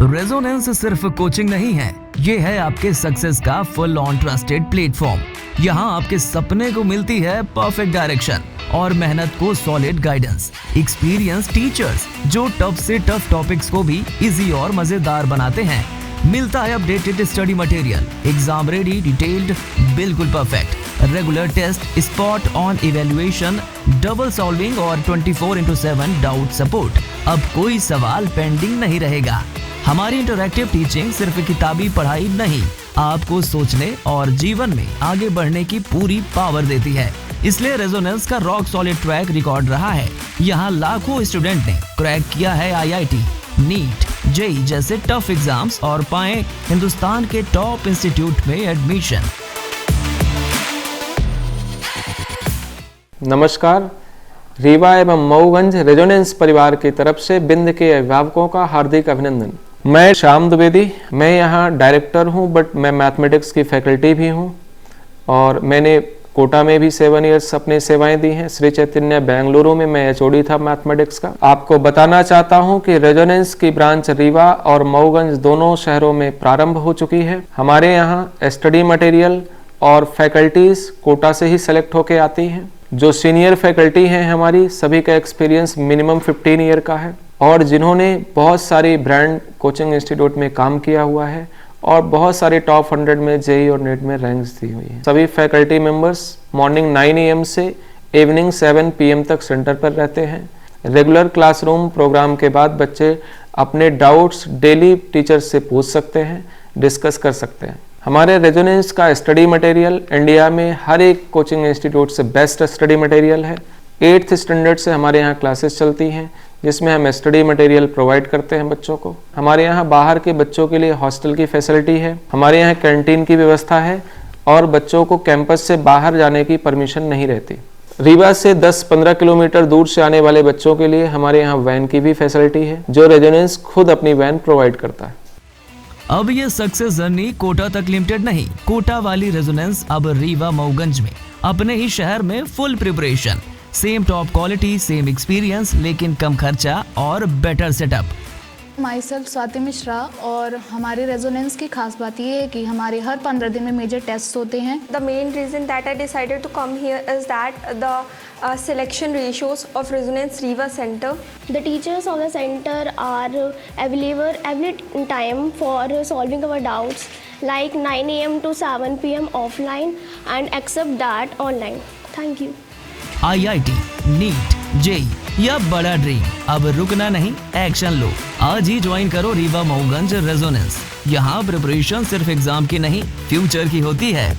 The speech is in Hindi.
रेजोनेंस सिर्फ कोचिंग नहीं है, ये है आपके सक्सेस का फुल ऑन ट्रस्टेड प्लेटफॉर्म। यहाँ आपके सपने को मिलती है परफेक्ट डायरेक्शन और मेहनत को सॉलिड गाइडेंस। एक्सपीरियंस टीचर्स जो टफ से टफ टॉपिक्स को भी इजी और मजेदार बनाते हैं। मिलता है updated study material, exam ready, detailed, बिल्कुल perfect, regular test, spot on evaluation, double solving और 24/7 डाउट सपोर्ट। अब कोई सवाल पेंडिंग नहीं रहेगा। हमारी इंटरैक्टिव टीचिंग सिर्फ किताबी पढ़ाई नहीं, आपको सोचने और जीवन में आगे बढ़ने की पूरी पावर देती है। इसलिए रेजोनेंस का रॉक सॉलिड ट्रैक रिकॉर्ड रहा है। यहाँ लाखों स्टूडेंट ने क्रैक किया है IIT, नीट, जेईई जैसे टफ एग्जाम्स और पाए हिंदुस्तान के टॉप इंस्टीट्यूट में एडमिशन। नमस्कार, रीवा एवं मऊगंज रेजोनेंस परिवार की तरफ से बिंद के अभिभावकों का हार्दिक अभिनंदन। मैं श्याम द्विवेदी, मैं यहाँ डायरेक्टर हूँ, बट मैं मैथमेटिक्स की फैकल्टी भी हूँ और मैंने कोटा में भी 7 इयर्स अपनी सेवाएं दी हैं। श्री चैतन्य बेंगलुरु में मैं HOD था मैथमेटिक्स का। आपको बताना चाहता हूँ कि रेजोनेंस की ब्रांच रीवा और मऊगंज दोनों शहरों में प्रारंभ हो चुकी है। हमारे यहाँ स्टडी मटेरियल और फैकल्टीज कोटा से ही सेलेक्ट होके आती हैं। जो सीनियर फैकल्टी हैं हमारी, सभी का एक्सपीरियंस मिनिमम 15 ईयर का है और जिन्होंने बहुत सारी ब्रांड कोचिंग इंस्टीट्यूट में काम किया हुआ है और बहुत सारे टॉप 100 में जेईई और नेट में रैंक्स दी हुई है। सभी फैकल्टी मेंबर्स मॉर्निंग 9 AM से इवनिंग 7 PM तक सेंटर पर रहते हैं। रेगुलर क्लासरूम प्रोग्राम के बाद बच्चे अपने डाउट्स डेली टीचर से पूछ सकते हैं, डिस्कस कर सकते हैं। हमारे रेजोनेंस का स्टडी मटेरियल इंडिया में हर एक कोचिंग इंस्टीट्यूट से बेस्ट स्टडी मटेरियल है। 8th स्टैंडर्ड से हमारे यहाँ क्लासेस चलती हैं जिसमें हम स्टडी मटेरियल प्रोवाइड करते हैं बच्चों को। हमारे यहाँ बाहर के बच्चों के लिए हॉस्टल की फैसिलिटी है। हमारे यहाँ कैंटीन की व्यवस्था है और बच्चों को कैंपस से बाहर जाने की परमिशन नहीं रहती। रीवा से 10-15 किलोमीटर दूर से आने वाले बच्चों के लिए हमारे यहाँ वैन की भी फैसिलिटी है, जो रेजोनेंस खुद अपनी वैन प्रोवाइड करता है। अब ये सक्सेस जर्नी कोटा तक लिमिटेड नहीं, कोटा वाली रेजोनेंस अब रीवा मऊगंज में अपने ही शहर में full preparation, same top quality, same experience, लेकिन कम खर्चा और better setup. My self Swati Mishra, और हमारे रेजोनेंस की खास बात ये है कि हमारे हर 15 दिन में मेजर टेस्ट होते हैं। The main reason that I decided to come here is that the selection ratios of Resonance Riva Center. The teachers of the center are available every time for solving our doubts, like 9 AM to 7 PM offline and except that online. Thank you. IIT, NEET, JEE या बड़ा ड्रीम, अब रुकना नहीं, एक्शन लो। आज ही ज्वाइन करो रीवा मऊगंज रेजोनेंस। यहाँ प्रिपरेशन सिर्फ एग्जाम की नहीं, फ्यूचर की होती है।